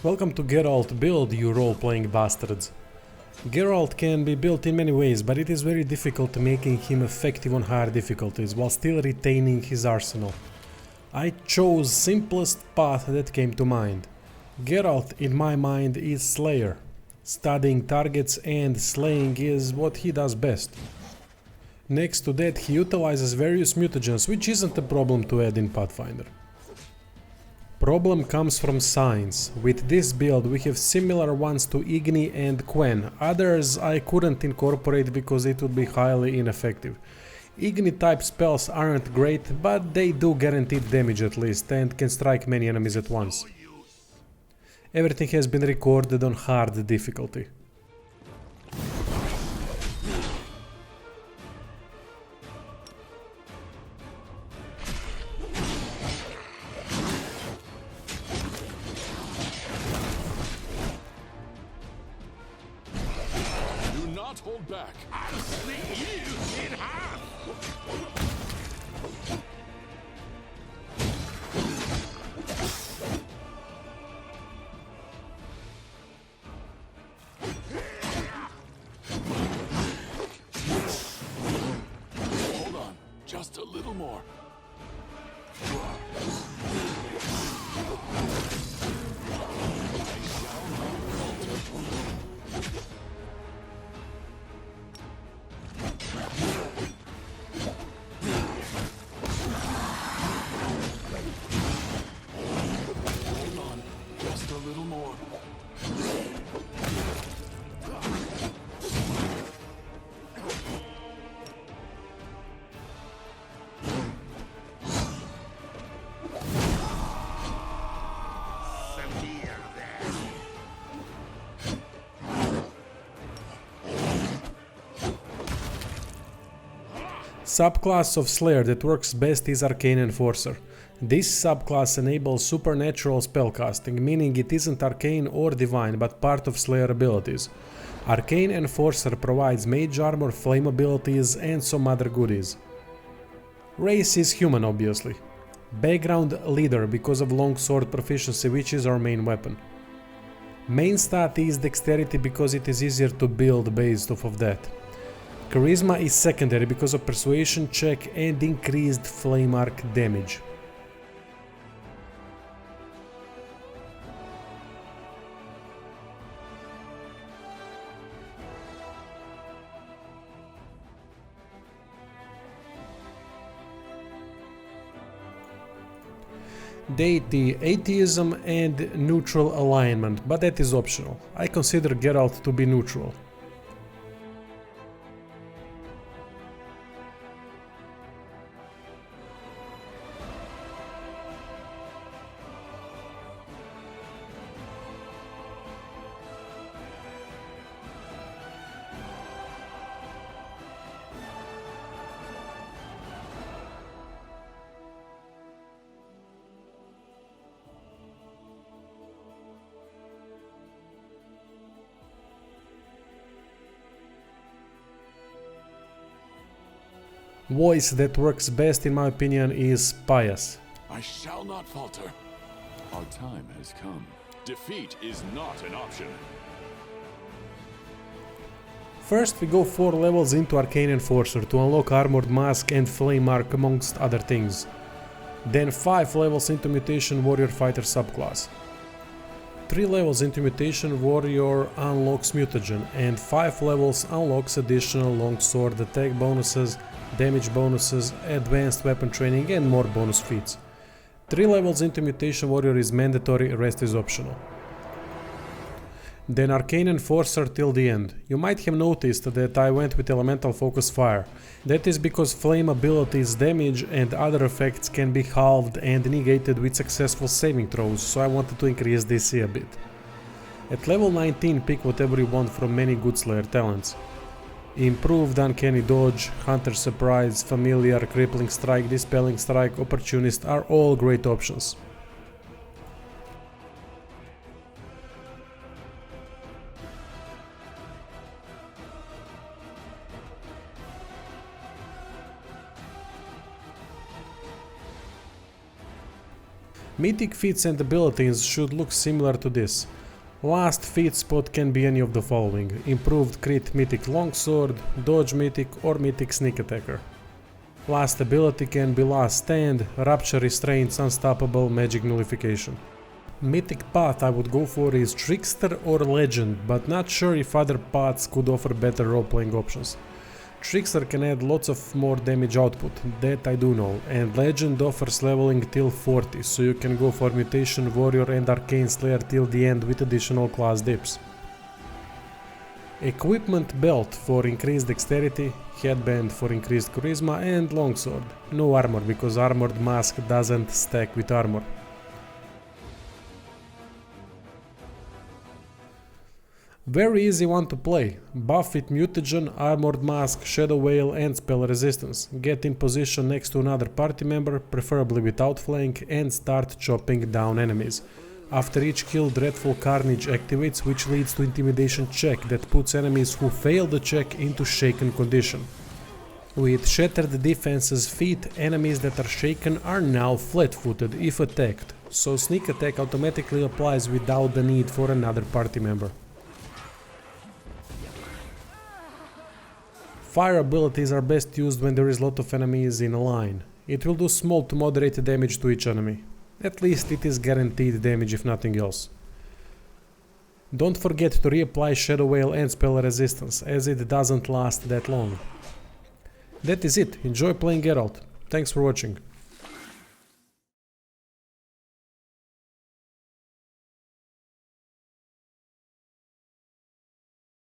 Welcome to Geralt build, you role-playing bastards. Geralt can be built in many ways, but it is very difficult making him effective on higher difficulties while still retaining his arsenal. I chose simplest path that came to mind. Geralt, in my mind, is Slayer. Studying targets and slaying is what he does best. Next to that, he utilizes various mutagens, which isn't a problem to add in Pathfinder. Problem comes from science. With this build we have similar ones to Igni and Quen, others I couldn't incorporate because it would be highly ineffective. Igni type spells aren't great, but they do guaranteed damage at least and can strike many enemies at once. Everything has been recorded on hard difficulty. Hold back. I'll split you in half. Hold on, just a little more. Subclass of Slayer that works best is Arcane Enforcer. This subclass enables supernatural spellcasting, meaning it isn't arcane or divine but part of Slayer abilities. Arcane Enforcer provides mage armor, flame abilities and some other goodies. Race is human obviously. Background leader because of longsword proficiency, which is our main weapon. Main stat is dexterity because it is easier to build based off of that. Charisma is secondary because of persuasion check and increased flame arc damage. Deity, atheism and neutral alignment, but that is optional. I consider Geralt to be neutral. Voice that works best in my opinion is Pious. I shall not falter. Our time has come. Defeat is not an option. First we go 4 levels into Arcane Enforcer to unlock Armored Mask and Flame Arc amongst other things. Then 5 levels into Mutation Warrior Fighter subclass. 3 levels into Mutation Warrior unlocks Mutagen and 5 levels unlocks additional longsword attack bonuses, damage bonuses, advanced weapon training and more bonus feats. 3 levels into Mutation Warrior is mandatory, rest is optional. Then Arcane Enforcer till the end. You might have noticed that I went with Elemental Focus Fire. That is because flame abilities, damage and other effects can be halved and negated with successful saving throws, so I wanted to increase DC a bit. At level 19 pick whatever you want from many good Slayer talents. Improved Uncanny Dodge, Hunter Surprise, Familiar, Crippling Strike, Dispelling Strike, Opportunist are all great options. Mythic feats and abilities should look similar to this. Last feat spot can be any of the following: improved crit Mythic longsword, dodge Mythic, or Mythic sneak attacker. Last ability can be last stand, rapture restraints, unstoppable, magic nullification. Mythic path I would go for is trickster or legend, but not sure if other paths could offer better role-playing options. Trickster can add lots of more damage output, that I do know, and legend offers leveling till 40, so you can go for mutation, warrior and arcane slayer till the end with additional class dips. Equipment belt for increased dexterity, headband for increased charisma, and longsword. No armor, because armored mask doesn't stack with armor. Very easy one to play. Buff with mutagen, armored mask, shadow veil and spell resistance. Get in position next to another party member, preferably without flank, and start chopping down enemies. After each kill, Dreadful Carnage activates, which leads to intimidation check that puts enemies who fail the check into shaken condition. With Shattered Defense's feat, enemies that are shaken are now flat-footed if attacked, so sneak attack automatically applies without the need for another party member. Fire abilities are best used when there is a lot of enemies in a line. It will do small to moderate damage to each enemy. At least it is guaranteed damage if nothing else. Don't forget to reapply Shadow Veil and spell resistance, as it doesn't last that long. That is it. Enjoy playing Geralt. Thanks for watching.